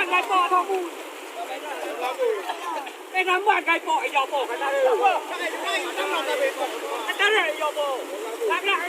bạn gái bỏ thằng mù cái thằng bạn gái bỏ giờ bỏ cái ta đây cái ta đây giờ bỏ làm lại đi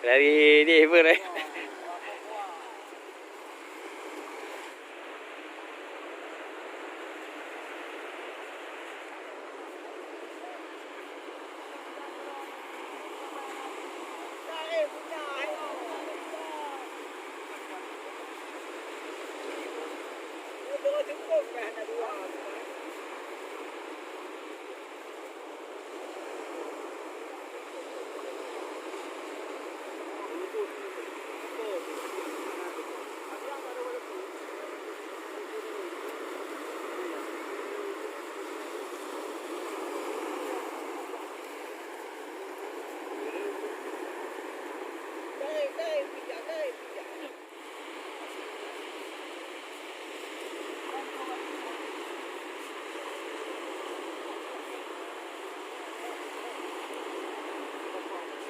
dari apa ni?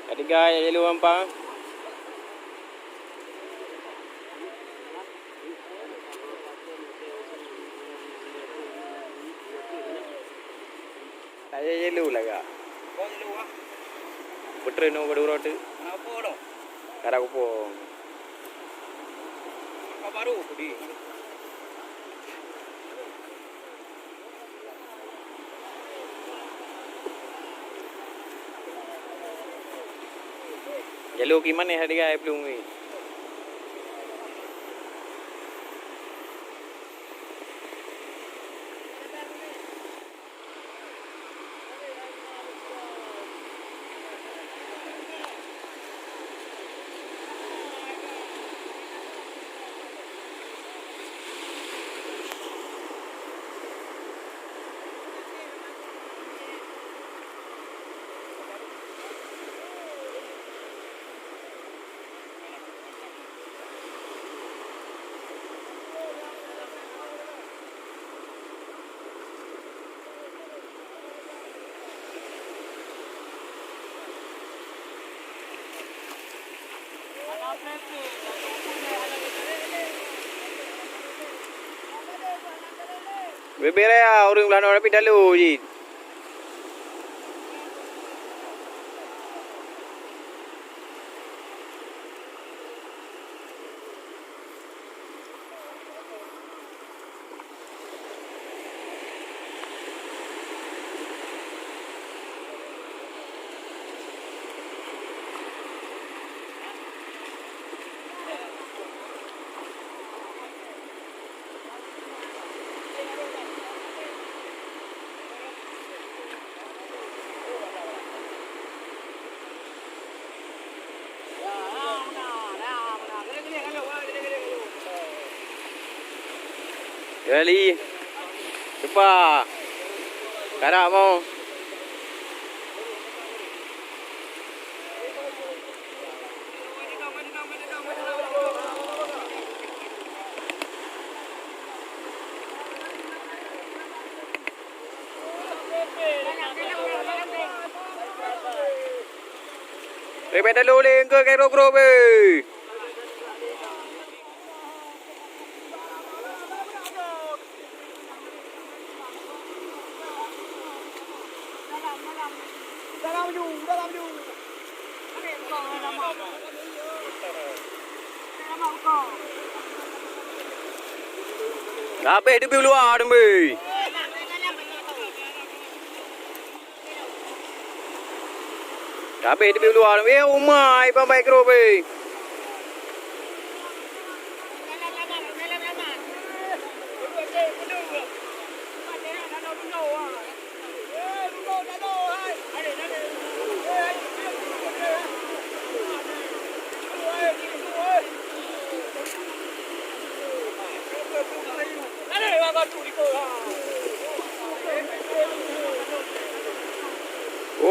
Ketiga yang lalu ampang. Saya lalu lah kak. kau lalu ah Putra no berdua tu. apa dah Karang upo. kau baru di Jalur ke mana hari gaya belum ni? Berbeza ya orang belakang orang pindah lu je. Rally. Cepat. Karak mau. Repet dulu leh ke kero-kero be. Habis dia pergi luar tu be. Habis dia pergi luar tu. Umai pambai kero be.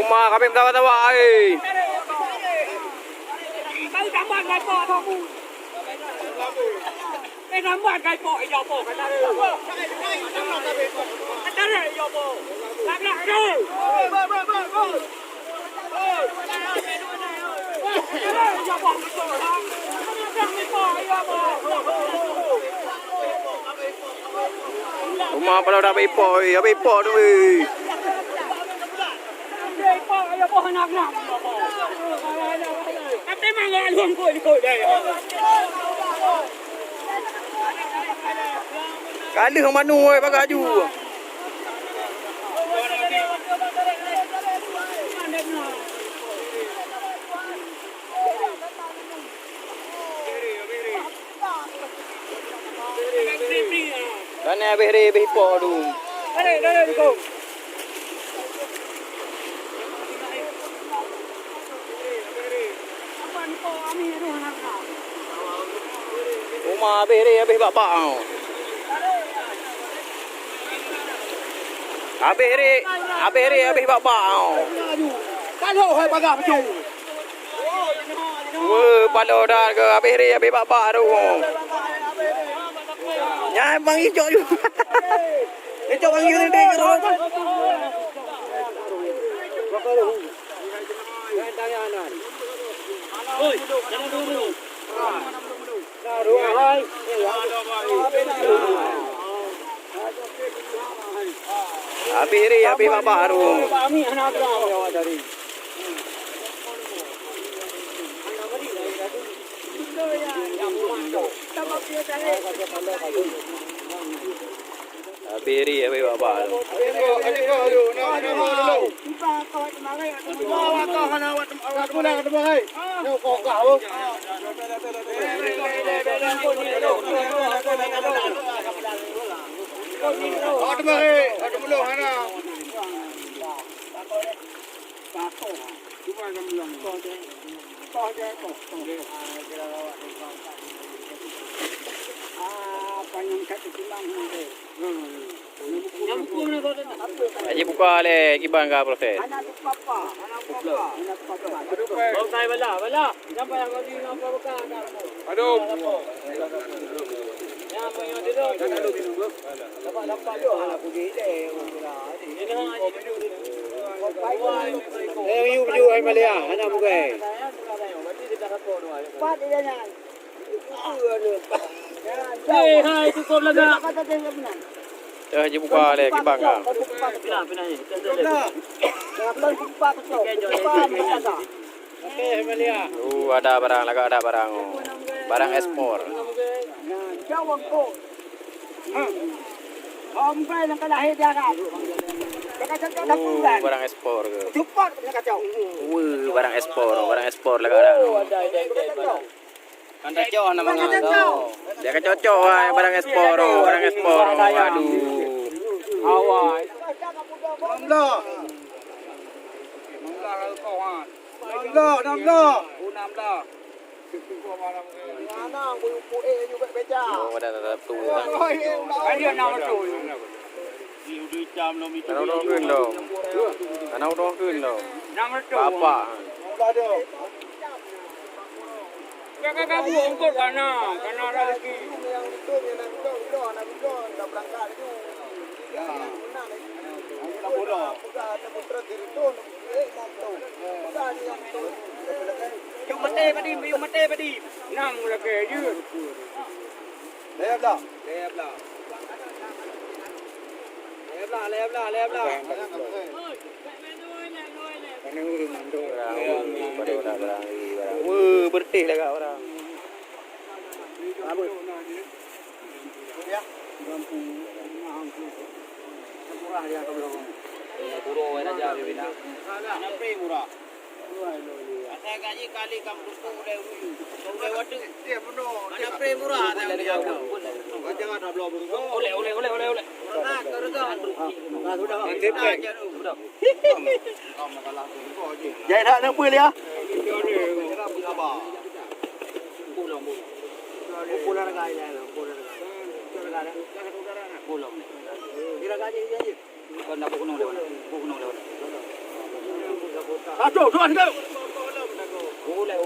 Uma kami katawa eh. Cái nắm bạn cái bò thôi. Cái nắm bạn cái bò dò bò cái ta đi. Cái ta đi dò bò. Làm lại đi. Dò bò cái bò đó. Cái bò dò bò. Uma pala dah ipo tu eh. Cái bò dò bò nặng nặng. Cái mà ngồi luôn coi đây. Kali hang manu oi bagaju. Kan bere ipo tu. Đây cô. Uma bere bapa. Habis bapa. Cái lỗ hơi bà gặp chủ. Palo dah ke habis bapa tu. Ya bang hijau tu. Hijau bang hijau ni tu. Ôi, jangan dulu. Habis bapa tu. Kami anak orang dari. Habis bapa tu. Aje buka le kiban ka proses. Bangkai bala. Sampai yang kau di nampak bukan. Aduh. Yang mau yang dulu. Dapat tu anak pergi deh. Ini hang you ai Malaysia, anak bukan. Pat dia nya. Hai cukup lega. Aje buka le kiban ka. Okey Malaysia. Ada barang laga ada barang. Barang ekspor. Jawab ko. Sampai nak lahir dia kan. Kacau dah pulang. Barang ekspor ke. Cepat nak kacau. Barang ekspor laga ada. Kan kacau nama kau. Dia kan cocok wah barang ekspor. Aduh. Awal. Namlah kau ah. Namlah. Mana buku you beca. Oh, ada tetap tu. Dia nama tu. Kanau dong keun dong. Nama tu. Bapa. Namlah dia. Kakak buang kot kana rezeki. Yang itu nak dah berangkat itu. Ya. Nak bodoh. Ada putra diri tu. Mampu. Dah yang tu. Yung mate padi. Nang lagi je. Lep lah. Bersih lah kak orang. Murah dia kau bilang. Puro aja bibina. Ana pre murah. Asa gaji kali kamu tu boleh ulu. Boleh wadu. Dia penuh. Ana pre murah ada dia kau. Jangan dah belum. Boleh. Nah, kerja. Sudah. Nanti Sudah. Jadi dah nak boleh ya. Pulang gaya lah. Pulang. Kira gaji. Kau nak buku nong lewat. Aduh, tuan kau. Boleh.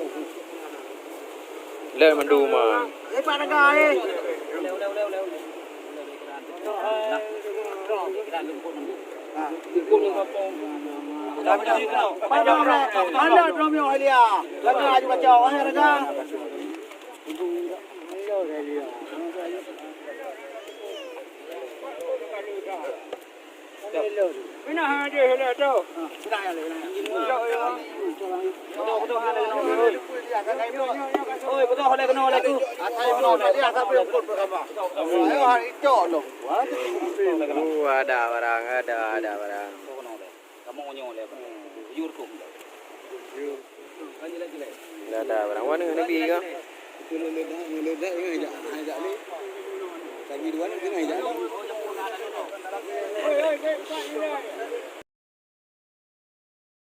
Lên mình đu mà. Cái bạn gà ấy. Mana drum yang dia? Lagi aja baca orang raga. Mina ha dia hele tu. Oi, betul hele kena hele tu. Atai mana dia atai berikut berapa? Ayo hari itu loh. Ada barang, ada barang. Kamu nyong le. Yur tu. Ada barang. Mana ni bi ke? Ngeledak ini aja ni. Lagi dua ni tengah aja.